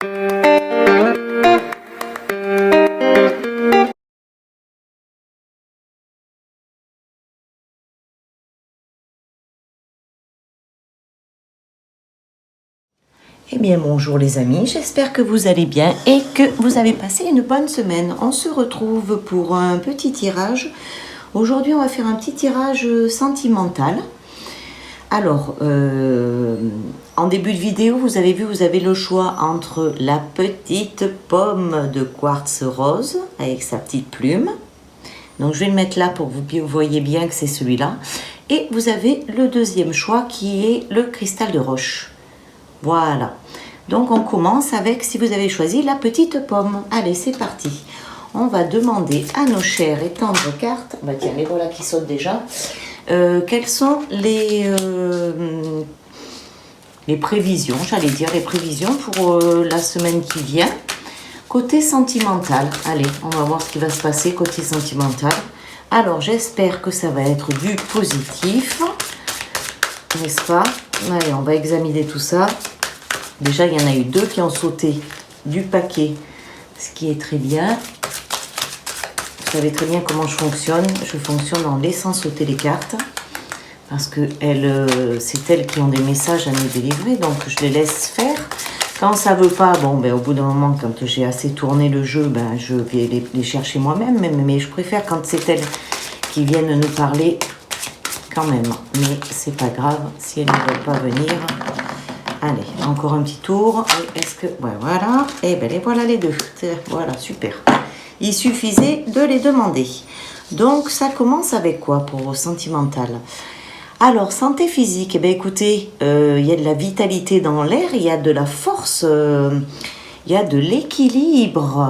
Eh bien bonjour les amis, j'espère que vous allez bien et que vous avez passé une bonne semaine. On se retrouve pour un petit tirage. Aujourd'hui on va faire un petit tirage sentimental. Alors, en début de vidéo, vous avez vu, vous avez le choix entre la petite pomme de quartz rose avec sa petite plume. Donc je vais le mettre là pour que vous voyez bien que c'est celui-là. Et vous avez le deuxième choix qui est le cristal de roche. Voilà. Donc on commence avec, si vous avez choisi, la petite pomme. Allez, c'est parti. On va demander à nos chères et tendres cartes, bah tiens, les voilà qui sautent déjà, quelles sont les prévisions, j'allais dire, les prévisions pour la semaine qui vient. Côté sentimental, allez, on va voir ce qui va se passer côté sentimental. Alors, j'espère que ça va être du positif, n'est-ce pas? Allez, on va examiner tout ça. Déjà, il y en a eu 2 qui ont sauté du paquet, ce qui est très bien. Vous savez très bien comment je fonctionne. Je fonctionne en laissant sauter les cartes parce que c'est elles qui ont des messages à nous délivrer, donc je les laisse faire. Quand ça veut pas, bon, ben, au bout d'un moment, quand j'ai assez tourné le jeu, ben, je vais les chercher moi-même, mais je préfère quand c'est elles qui viennent nous parler quand même. Mais c'est pas grave si elles ne veulent pas venir. Allez, encore un petit tour. Est-ce que... Ouais, voilà. Et bien, les voilà les 2. Voilà, super. Il suffisait de les demander. Donc, ça commence avec quoi pour sentimental? Alors, santé physique. Eh bien, écoutez, il y a de la vitalité dans l'air, il y a de la force, il y a de l'équilibre.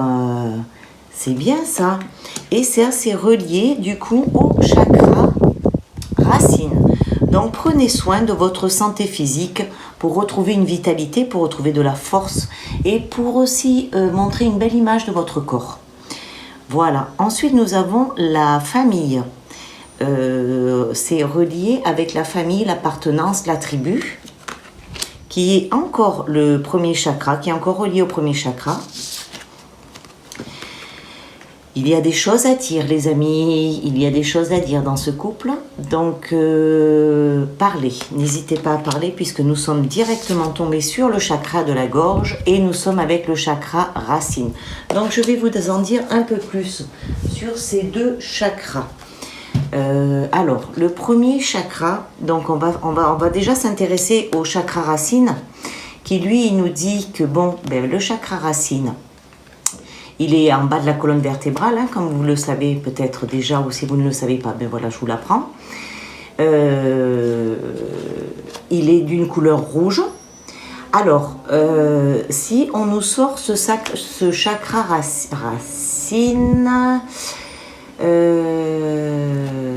C'est bien ça. Et c'est assez relié, du coup, au chakra racine. Donc, prenez soin de votre santé physique pour retrouver une vitalité, pour retrouver de la force et pour aussi montrer une belle image de votre corps. Voilà. Ensuite, nous avons la famille. C'est relié avec la famille, l'appartenance, la tribu, qui est encore le premier chakra, qui est encore relié au premier chakra. Il y a des choses à dire, les amis, il y a des choses à dire dans ce couple. Donc, parlez, n'hésitez pas à parler puisque nous sommes directement tombés sur le chakra de la gorge et nous sommes avec le chakra racine. Donc, je vais vous en dire un peu plus sur ces 2 chakras. Alors, le premier chakra, donc on va déjà s'intéresser au chakra racine qui, lui, il nous dit que, bon, ben, le chakra racine, il est en bas de la colonne vertébrale, hein, comme vous le savez peut-être déjà, ou si vous ne le savez pas, ben voilà, je vous l'apprends. Il est d'une couleur rouge. Alors, si on nous sort ce chakra racine,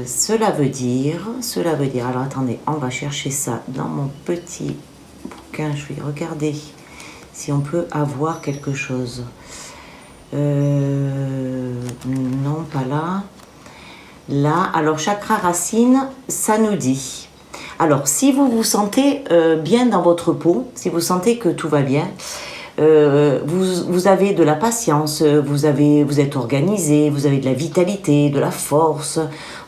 cela veut dire, alors attendez, on va chercher ça dans mon petit bouquin, je vais regarder si on peut avoir quelque chose. Non, pas là. Là, alors chakra racine, ça nous dit. Alors, si vous vous sentez bien dans votre peau, si vous sentez que tout va bien, vous avez de la patience, vous êtes organisé, vous avez de la vitalité, de la force,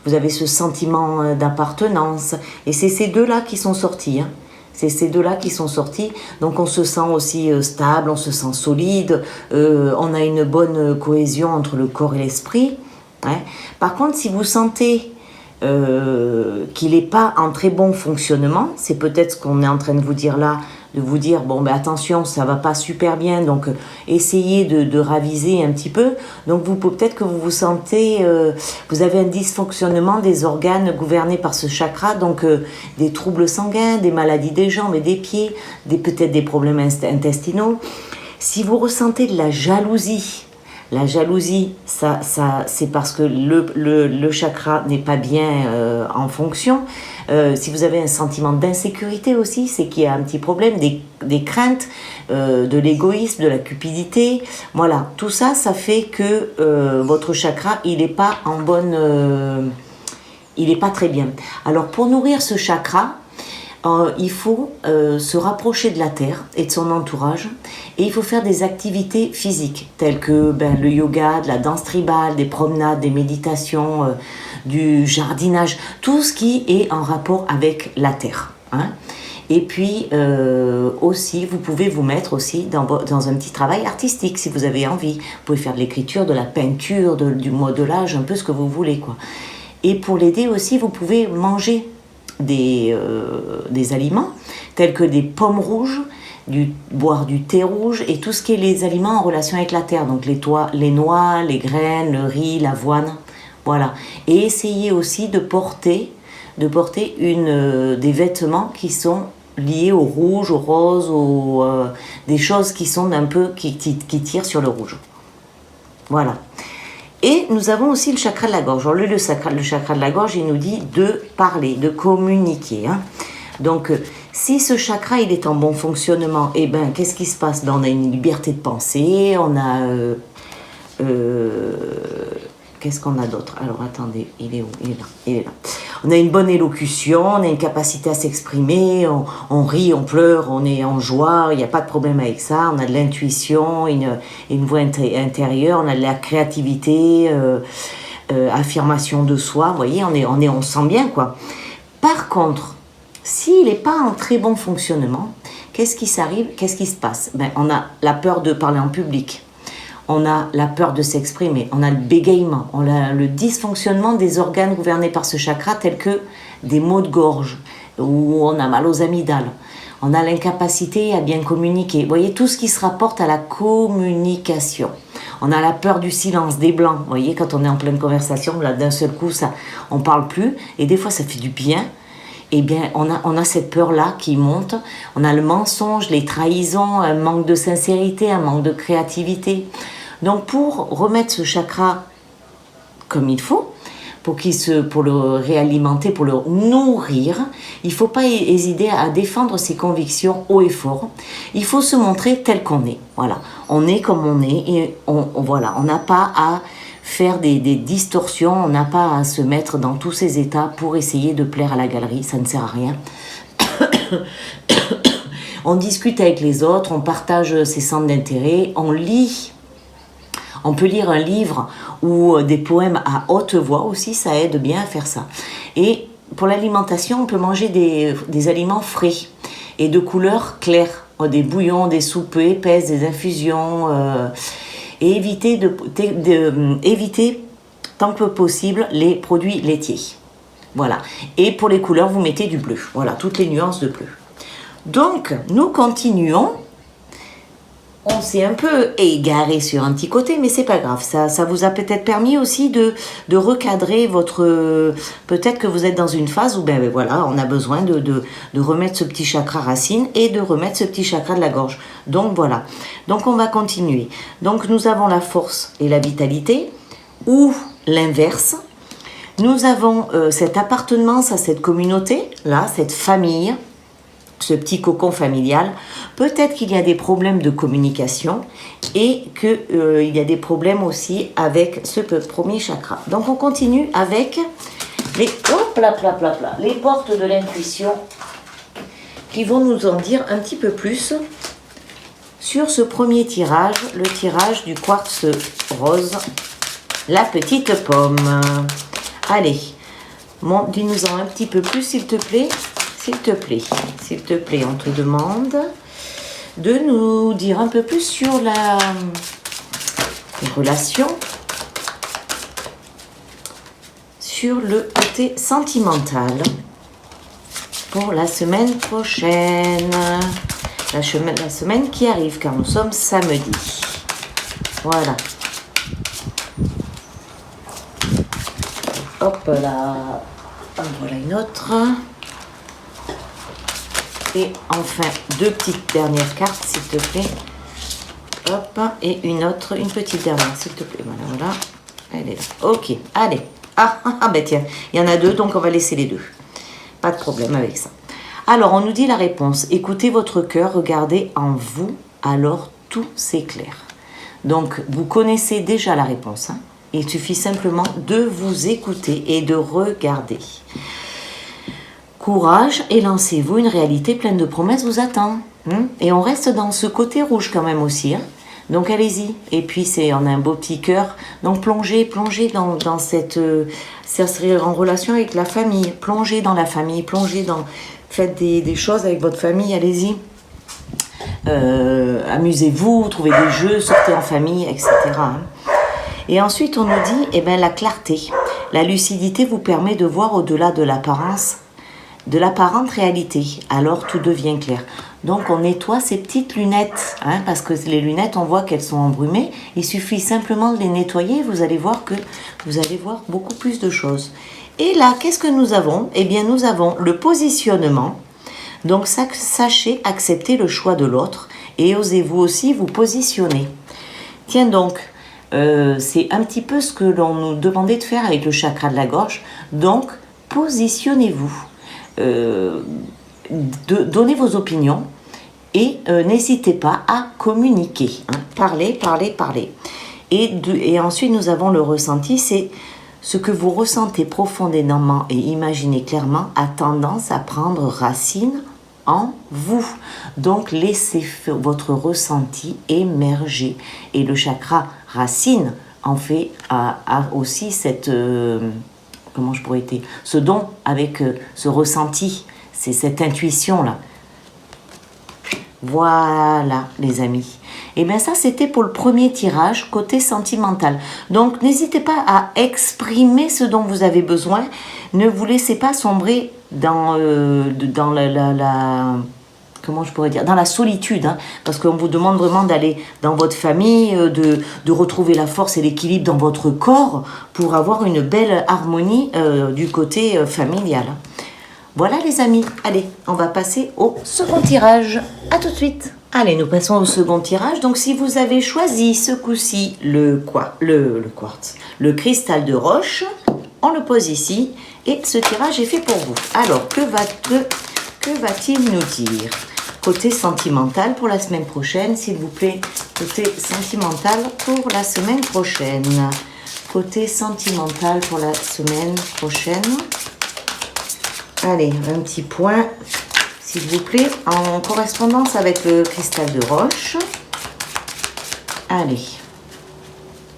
vous avez ce sentiment d'appartenance. Et c'est ces 2-là qui sont sortis, hein. C'est ces 2-là qui sont sortis, donc on se sent aussi stable, on se sent solide, on a une bonne cohésion entre le corps et l'esprit. Hein. Par contre, si vous sentez qu'il n'est pas en très bon fonctionnement, c'est peut-être ce qu'on est en train de vous dire là, de vous dire, bon, ben attention, ça va pas super bien, donc essayez de raviser un petit peu. Donc peut-être que vous vous sentez, vous avez un dysfonctionnement des organes gouvernés par ce chakra, donc des troubles sanguins, des maladies des jambes et des pieds, peut-être des problèmes intestinaux. Si vous ressentez de la jalousie, ça c'est parce que le chakra n'est pas bien en fonction. Si vous avez un sentiment d'insécurité aussi, c'est qu'il y a un petit problème, des craintes, de l'égoïsme, de la cupidité. Voilà, tout ça, ça fait que votre chakra, il n'est pas en bonne... il n'est pas très bien. Alors, pour nourrir ce chakra, il faut se rapprocher de la terre et de son entourage, et il faut faire des activités physiques telles que le yoga, de la danse tribale, des promenades, des méditations, du jardinage, tout ce qui est en rapport avec la terre, hein. Et puis aussi, vous pouvez vous mettre aussi dans un petit travail artistique si vous avez envie. Vous pouvez faire de l'écriture, de la peinture, du modelage, un peu ce que vous voulez, quoi. Et pour l'aider aussi, vous pouvez manger des aliments tels que des pommes rouges, boire du thé rouge et tout ce qui est les aliments en relation avec la terre, donc les noix, les graines, le riz, l'avoine, voilà. Et essayez aussi de porter des vêtements qui sont liés au rouge, au rose, des choses qui sont un peu qui tirent sur le rouge. Voilà. Et nous avons aussi le chakra de la gorge. Alors, le chakra de la gorge, il nous dit de parler, de communiquer, hein. Donc, si ce chakra il est en bon fonctionnement, eh ben, qu'est-ce qui se passe? On a une liberté de penser, on a... qu'est-ce qu'on a d'autre? Alors, attendez, il est où? Il est là. On a une bonne élocution, on a une capacité à s'exprimer, on rit, on pleure, on est en joie, il n'y a pas de problème avec ça. On a de l'intuition, une voix intérieure, on a de la créativité, affirmation de soi. Vous voyez, on se sent bien, quoi. Par contre, s'il n'est pas en très bon fonctionnement, qu'est-ce qui se passe? On a la peur de parler en public. On a la peur de s'exprimer, on a le bégaiement, on a le dysfonctionnement des organes gouvernés par ce chakra, tels que des maux de gorge, ou on a mal aux amygdales. On a l'incapacité à bien communiquer. Vous voyez, tout ce qui se rapporte à la communication. On a la peur du silence, des blancs. Vous voyez, quand on est en pleine conversation, là, d'un seul coup, on ne parle plus, et des fois, ça fait du bien. Eh bien, on a cette peur-là qui monte. On a le mensonge, les trahisons, un manque de sincérité, un manque de créativité. Donc, pour remettre ce chakra comme il faut, pour le réalimenter, pour le nourrir, il ne faut pas hésiter à défendre ses convictions haut et fort. Il faut se montrer tel qu'on est. Voilà, on est comme on est et voilà, on n'a pas à faire des distorsions, on n'a pas à se mettre dans tous ces états pour essayer de plaire à la galerie, ça ne sert à rien. On discute avec les autres, on partage ses centres d'intérêt, on lit. On peut lire un livre ou des poèmes à haute voix aussi, ça aide bien à faire ça. Et pour l'alimentation, on peut manger des aliments frais et de couleur claire, des bouillons, des soupes épaisses, des infusions, et éviter tant que possible les produits laitiers. Voilà. Et pour les couleurs, vous mettez du bleu. Voilà, toutes les nuances de bleu. Donc, nous continuons. On s'est un peu égaré sur un petit côté, mais c'est pas grave. Ça vous a peut-être permis aussi de recadrer votre... Peut-être que vous êtes dans une phase où, voilà, on a besoin de remettre ce petit chakra racine et de remettre ce petit chakra de la gorge. Donc, voilà. Donc, on va continuer. Donc, nous avons la force et la vitalité, ou l'inverse. Nous avons cette appartenance à cette communauté, là, cette famille, ce petit cocon familial. Peut-être qu'il y a des problèmes de communication et qu'il y a des problèmes aussi avec ce premier chakra. Donc on continue avec les portes de l'intuition qui vont nous en dire un petit peu plus sur ce premier tirage, le tirage du quartz rose, la petite pomme. Allez, dis-nous-en un petit peu plus s'il te plaît. S'il te plaît, on te demande de nous dire un peu plus sur les relations, sur le côté sentimental pour la semaine prochaine, la semaine qui arrive, car nous sommes samedi. Voilà. Hop là, voilà une autre. Et enfin, deux petites dernières cartes, s'il te plaît. Hop, et une petite dernière, s'il te plaît. Voilà. Elle est là. Ok, allez. Tiens, il y en a deux, donc on va laisser les deux. Pas de problème avec ça. Alors, on nous dit la réponse. Écoutez votre cœur, regardez en vous, alors tout s'éclaire. Donc, vous connaissez déjà la réponse. Hein. Il suffit simplement de vous écouter et de regarder. Courage et lancez-vous, une réalité pleine de promesses vous attend. Et on reste dans ce côté rouge quand même aussi. Donc allez-y. Et puis on a un beau petit cœur. Donc plongez dans cette... ça serait en relation avec la famille. Plongez dans la famille, faites des choses avec votre famille, allez-y. Amusez-vous, trouvez des jeux, sortez en famille, etc. Et ensuite on nous dit, la clarté. La lucidité vous permet de voir au-delà de l'apparence, de l'apparente réalité, alors tout devient clair. Donc on nettoie ces petites lunettes, parce que les lunettes, on voit qu'elles sont embrumées. Il suffit simplement de les nettoyer, vous allez voir que vous allez voir beaucoup plus de choses. Et là, qu'est-ce que nous avons? Nous avons le positionnement. Donc sachez accepter le choix de l'autre et osez-vous aussi vous positionner. Tiens donc, c'est un petit peu ce que l'on nous demandait de faire avec le chakra de la gorge. Donc, positionnez-vous. Donnez vos opinions et n'hésitez pas à communiquer. Parlez. Et ensuite, nous avons le ressenti, c'est ce que vous ressentez profondément et imaginez clairement a tendance à prendre racine en vous. Donc, laissez votre ressenti émerger. Et le chakra racine en fait a aussi cette... comment je pourrais dire, ce don avec ce ressenti, c'est cette intuition-là. Voilà, les amis. Et bien ça, c'était pour le premier tirage, côté sentimental. Donc, n'hésitez pas à exprimer ce dont vous avez besoin. Ne vous laissez pas sombrer dans comment je pourrais dire, dans la solitude, parce qu'on vous demande vraiment d'aller dans votre famille, de retrouver la force et l'équilibre dans votre corps pour avoir une belle harmonie du côté familial. Voilà les amis, allez, on va passer au second tirage. À tout de suite. Allez, nous passons au second tirage. Donc si vous avez choisi ce coup-ci le quartz, le cristal de roche, on le pose ici et ce tirage est fait pour vous. Alors, que va-t-il nous dire? Côté sentimental pour la semaine prochaine, s'il vous plaît. Côté sentimental pour la semaine prochaine. Côté sentimental pour la semaine prochaine. Allez, un petit point, s'il vous plaît, en correspondance avec le cristal de roche. Allez.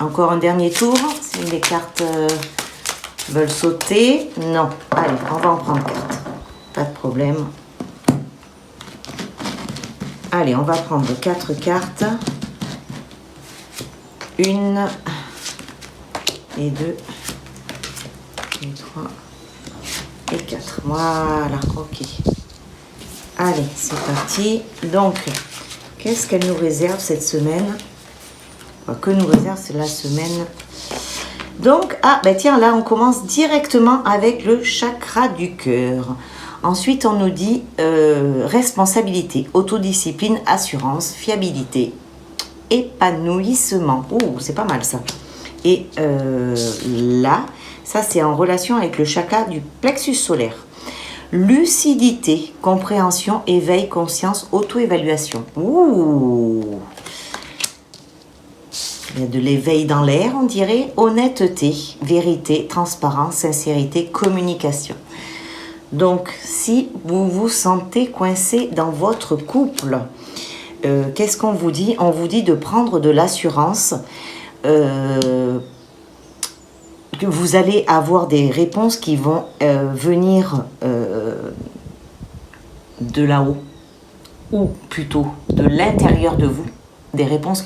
Encore un dernier tour, si les cartes veulent sauter. Non. Allez, on va en prendre 4. Pas de problème. Allez, on va prendre 4 cartes. 1 et 2 et 3 et 4. Voilà, ok. Allez, c'est parti. Donc, qu'est-ce qu'elle nous réserve cette semaine? Que nous réserve la semaine? Donc, tiens, là, on commence directement avec le chakra du cœur. Ensuite, on nous dit responsabilité, autodiscipline, assurance, fiabilité, épanouissement. Oh, c'est pas mal ça. Et là, ça c'est en relation avec le chakra du plexus solaire. Lucidité, compréhension, éveil, conscience, auto-évaluation. Ouh! Il y a de l'éveil dans l'air, on dirait. Honnêteté, vérité, transparence, sincérité, communication. Donc, si vous vous sentez coincé dans votre couple, qu'est-ce qu'on vous dit? On vous dit de prendre de l'assurance, que vous allez avoir des réponses qui vont venir de là-haut, ou plutôt de l'intérieur de vous. Des réponses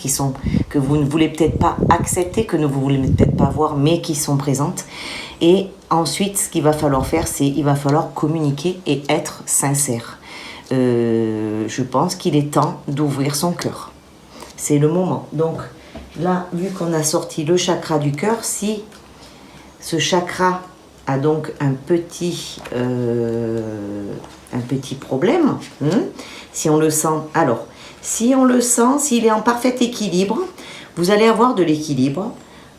que vous ne voulez peut-être pas accepter, que vous ne voulez peut-être pas voir, mais qui sont présentes. Et ensuite, ce qu'il va falloir faire, il va falloir communiquer et être sincère. Je pense qu'il est temps d'ouvrir son cœur. C'est le moment. Donc là, vu qu'on a sorti le chakra du cœur, si ce chakra a donc un petit problème, si on le sent, alors, si on le sent, s'il est en parfait équilibre, vous allez avoir de l'équilibre,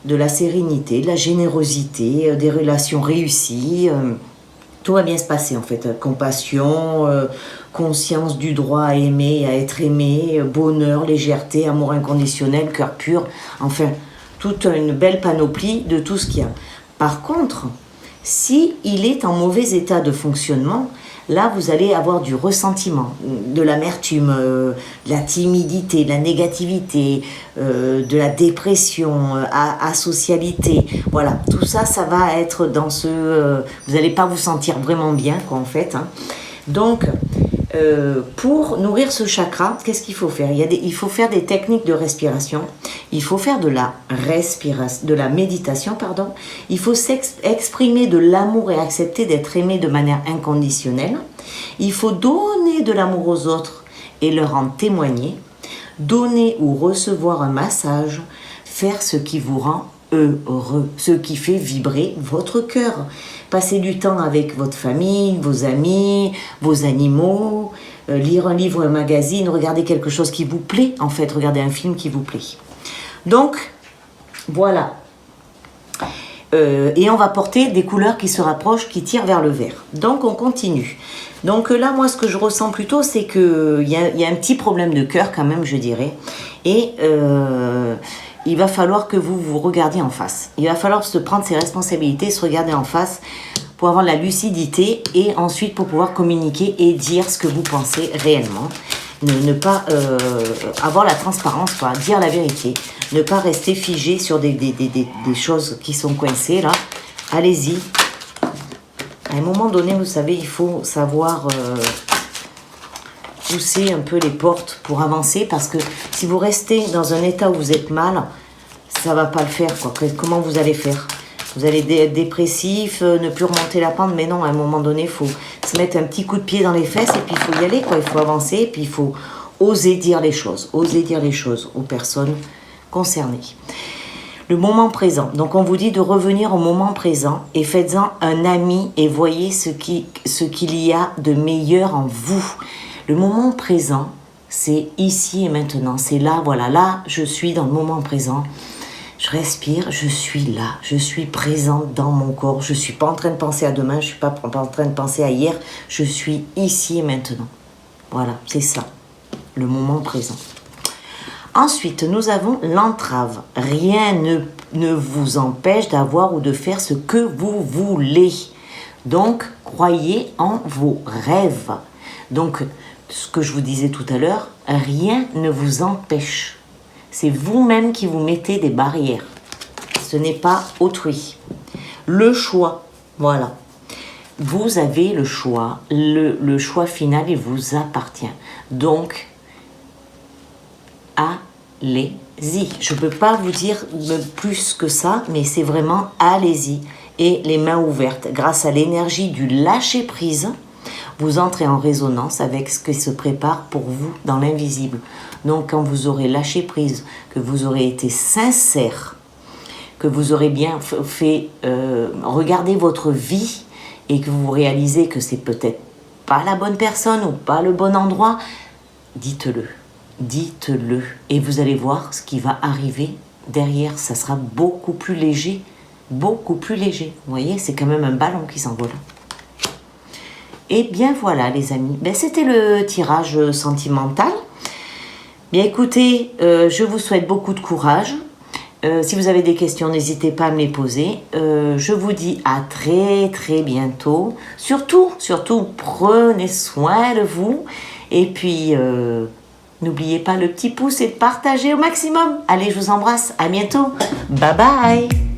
de la sérénité, de la générosité, des relations réussies. Tout va bien se passer en fait. Compassion, conscience du droit à aimer, à être aimé, bonheur, légèreté, amour inconditionnel, cœur pur. Enfin, toute une belle panoplie de tout ce qu'il y a. Par contre, si il est en mauvais état de fonctionnement, là vous allez avoir du ressentiment, de l'amertume, de la timidité, de la négativité, de la dépression, asocialité. Voilà, tout ça, ça va être dans ce... vous n'allez pas vous sentir vraiment bien, quoi, en fait. Hein. Donc, pour nourrir ce chakra, qu'est-ce qu'il faut faire? Il faut faire des techniques de respiration. Il faut faire de la méditation, pardon. Il faut exprimer de l'amour et accepter d'être aimé de manière inconditionnelle. Il faut donner de l'amour aux autres et leur en témoigner. Donner ou recevoir un massage. Faire ce qui vous rend heureux, ce qui fait vibrer votre cœur. Passez du temps avec votre famille, vos amis, vos animaux, lire un livre, un magazine, regarder quelque chose qui vous plaît, en fait, regardez un film qui vous plaît. Donc, voilà. Et on va porter des couleurs qui se rapprochent, qui tirent vers le vert. Donc, on continue. Donc là, moi, ce que je ressens plutôt, c'est qu'il y a un petit problème de cœur quand même, je dirais. Et il va falloir que vous vous regardiez en face. Il va falloir se prendre ses responsabilités, se regarder en face pour avoir la lucidité et ensuite pour pouvoir communiquer et dire ce que vous pensez réellement. Ne pas avoir la transparence, quoi, dire la vérité. Ne pas rester figé sur des choses qui sont coincées, là. Allez-y. À un moment donné, vous savez, il faut savoir pousser un peu les portes pour avancer, parce que si vous restez dans un état où vous êtes mal, ça va pas le faire, quoi. Comment vous allez faire? Vous allez être dépressif, ne plus remonter la pente, mais non, à un moment donné, il faut se mettre un petit coup de pied dans les fesses et puis il faut y aller, quoi. Il faut avancer et puis il faut oser dire les choses aux personnes concernées. Le moment présent. Donc on vous dit de revenir au moment présent et faites-en un ami et voyez ce qu'il y a de meilleur en vous. Le moment présent, c'est ici et maintenant. C'est là, voilà, là, je suis dans le moment présent. Je respire, je suis là, je suis présente dans mon corps. Je ne suis pas en train de penser à demain, je ne suis pas en train de penser à hier. Je suis ici et maintenant. Voilà, c'est ça, le moment présent. Ensuite, nous avons l'entrave. Rien ne vous empêche d'avoir ou de faire ce que vous voulez. Donc, croyez en vos rêves. Donc, ce que je vous disais tout à l'heure, rien ne vous empêche. C'est vous-même qui vous mettez des barrières. Ce n'est pas autrui. Le choix, voilà. Vous avez le choix. Le choix final, il vous appartient. Donc, allez-y. Je ne peux pas vous dire plus que ça, mais c'est vraiment allez-y. Et les mains ouvertes. Grâce à l'énergie du lâcher-prise, vous entrez en résonance avec ce qui se prépare pour vous dans l'invisible. Donc, quand vous aurez lâché prise, que vous aurez été sincère, que vous aurez bien fait regarder votre vie et que vous réalisez que c'est peut-être pas la bonne personne ou pas le bon endroit, dites-le. Dites-le. Et vous allez voir ce qui va arriver derrière. Ça sera beaucoup plus léger. Beaucoup plus léger. Vous voyez, c'est quand même un ballon qui s'envole. Et bien voilà les amis, c'était le tirage sentimental. Bien écoutez, je vous souhaite beaucoup de courage. Si vous avez des questions, n'hésitez pas à me les poser. Je vous dis à très très bientôt. Surtout, prenez soin de vous. Et puis, n'oubliez pas le petit pouce et de partager au maximum. Allez, je vous embrasse. À bientôt. Bye bye.